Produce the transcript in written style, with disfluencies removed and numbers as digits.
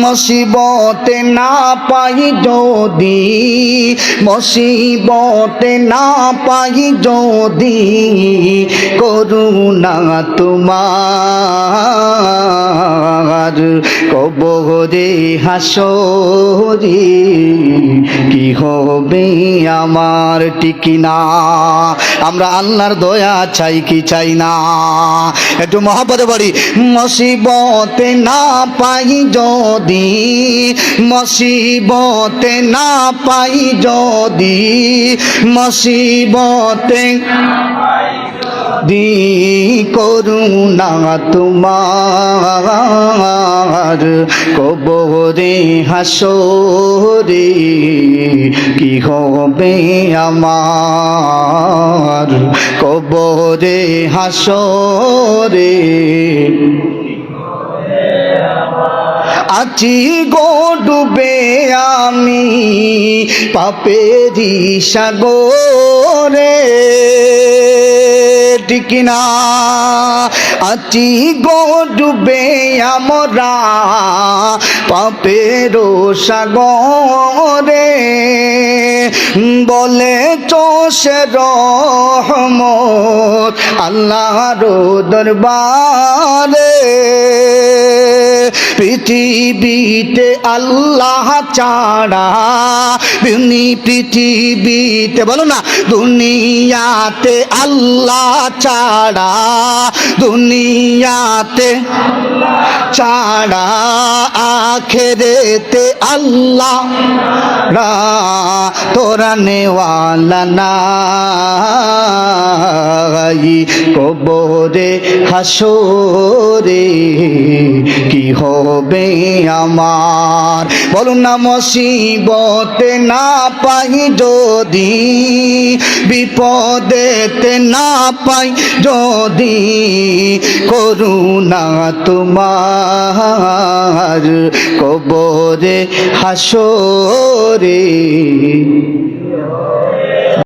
মুসিবতে না পাই যদি, মুসিবতে না পাই যদি করুণা তোমার, কবরে হাসরে কি হবে আমার ঠিক না? আমরা আল্লাহর দয়া চাই কি চাই না? একটু মহব্বতে বলি, মুসিবতে না পাই যদি, মুসিবতে না পাই যদি, মুসিবতে দি করুণা তোমার, কবরে হাসরে কি হবে আমার, কবরে হাসরে আছি গো ডুবে আমি পাপেরি সাগরে, ঠিক না? আছি গো ডুবে আমরা পাপের সাগরে, বলে চোষে রহমত আল্লাহর দরবারে, পৃথিবীতে আল্লাহ ছাড়া, পৃথিবীতে বলো না, দুনিয়াতে আল্লাহ ছাড়া, দুনিয়াতে ছাড়া আখেরেতে আল্লাহ রা তোরা নেওয়ালা নাই, কবরে হাসরে কি হবে আমার? বলুন না, মুসিবতে না পাই যদি, বিপদেতে না পাই যদি করুণা তোমার, কবরে হাসরে